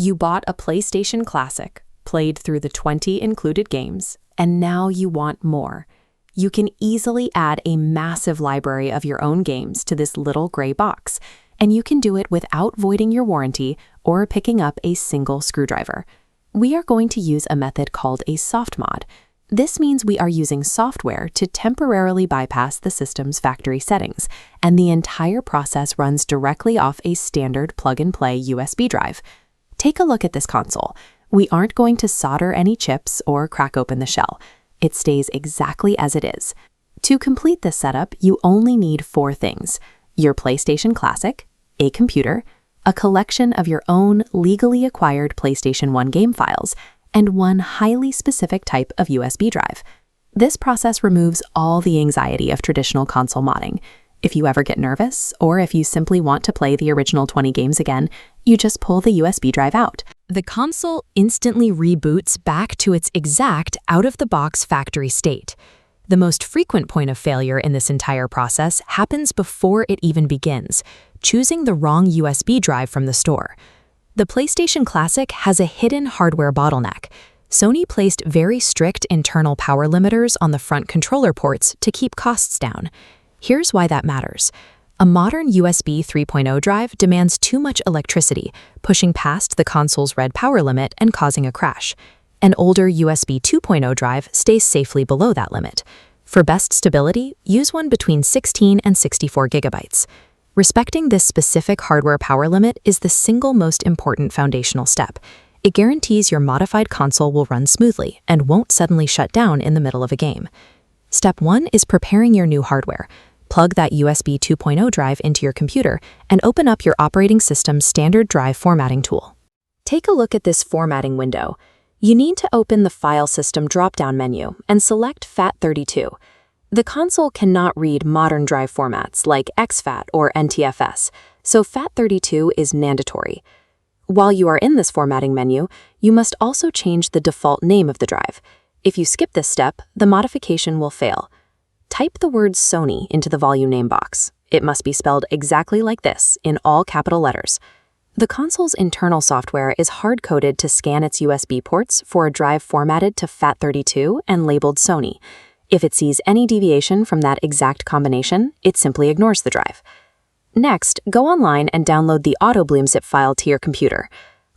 You bought a PlayStation Classic, played through the 20 included games, and now you want more. You can easily add a massive library of your own games to this little gray box, and you can do it without voiding your warranty or picking up a single screwdriver. We are going to use a method called a soft mod. This means we are using software to temporarily bypass the system's factory settings, and the entire process runs directly off a standard plug-and-play USB drive. Take a look at this console. We aren't going to solder any chips or crack open the shell. It stays exactly as it is. To complete this setup, you only need 4 things: your PlayStation Classic, a computer, a collection of your own legally acquired PlayStation 1 game files, and one highly specific type of USB drive. This process removes all the anxiety of traditional console modding. If you ever get nervous, or if you simply want to play the original 20 games again, you just pull the USB drive out. The console instantly reboots back to its exact out-of-the-box factory state. The most frequent point of failure in this entire process happens before it even begins, choosing the wrong USB drive from the store. The PlayStation Classic has a hidden hardware bottleneck. Sony placed very strict internal power limiters on the front controller ports to keep costs down. Here's why that matters. A modern USB 3.0 drive demands too much electricity, pushing past the console's red power limit and causing a crash. An older USB 2.0 drive stays safely below that limit. For best stability, use one between 16 and 64 gigabytes. Respecting this specific hardware power limit is the single most important foundational step. It guarantees your modified console will run smoothly and won't suddenly shut down in the middle of a game. Step 1 is preparing your new hardware. Plug that USB 2.0 drive into your computer and open up your operating system's standard drive formatting tool. Take a look at this formatting window. You need to open the File System drop-down menu and select FAT32. The console cannot read modern drive formats like exFAT or NTFS, so FAT32 is mandatory. While you are in this formatting menu, you must also change the default name of the drive. If you skip this step, the modification will fail. Type the word SONY into the volume name box. It must be spelled exactly like this, in all capital letters. The console's internal software is hard-coded to scan its USB ports for a drive formatted to FAT32 and labeled SONY. If it sees any deviation from that exact combination, it simply ignores the drive. Next, go online and download the AutoBleem Zip file to your computer.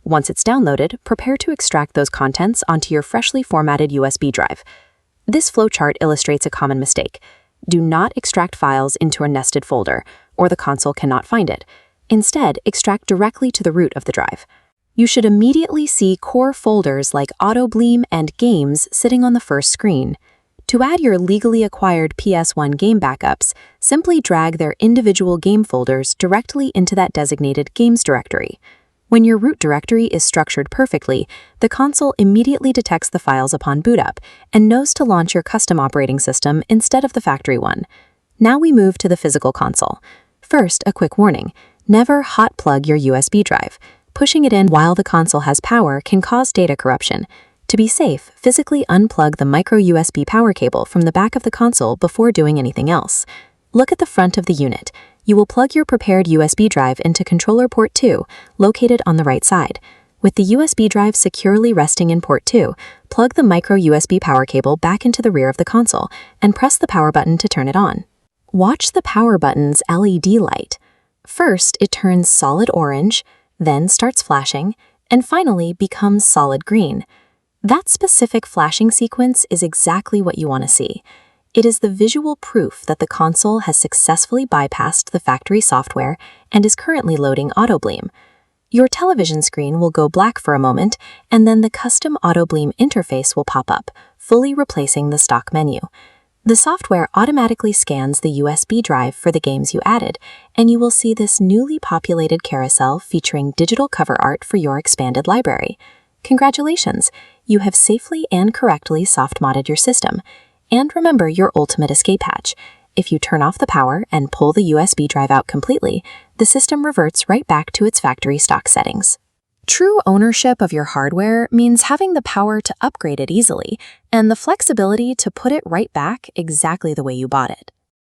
Once it's downloaded, prepare to extract those contents onto your freshly formatted USB drive. This flowchart illustrates a common mistake. Do not extract files into a nested folder, or the console cannot find it. Instead, extract directly to the root of the drive. You should immediately see core folders like AutoBleem and Games sitting on the first screen. To add your legally acquired PS1 Game Backups, simply drag their individual game folders directly into that designated Games directory. When your root directory is structured perfectly, the console immediately detects the files upon boot up and knows to launch your custom operating system instead of the factory one. Now we move to the physical console. First, a quick warning: never hot plug your USB drive. Pushing it in while the console has power can cause data corruption. To be safe, physically unplug the micro USB power cable from the back of the console before doing anything else. Look at the front of the unit. You will plug your prepared USB drive into controller port 2, located on the right side. With the USB drive securely resting in port 2, plug the micro USB power cable back into the rear of the console and press the power button to turn it on. Watch the power button's LED light. First, it turns solid orange, then starts flashing, and finally becomes solid green. That specific flashing sequence is exactly what you want to see. It is the visual proof that the console has successfully bypassed the factory software and is currently loading AutoBleem. Your television screen will go black for a moment, and then the custom AutoBleem interface will pop up, fully replacing the stock menu. The software automatically scans the USB drive for the games you added, and you will see this newly populated carousel featuring digital cover art for your expanded library. Congratulations! You have safely and correctly soft-modded your system. And remember your ultimate escape hatch. If you turn off the power and pull the USB drive out completely, the system reverts right back to its factory stock settings. True ownership of your hardware means having the power to upgrade it easily and the flexibility to put it right back exactly the way you bought it.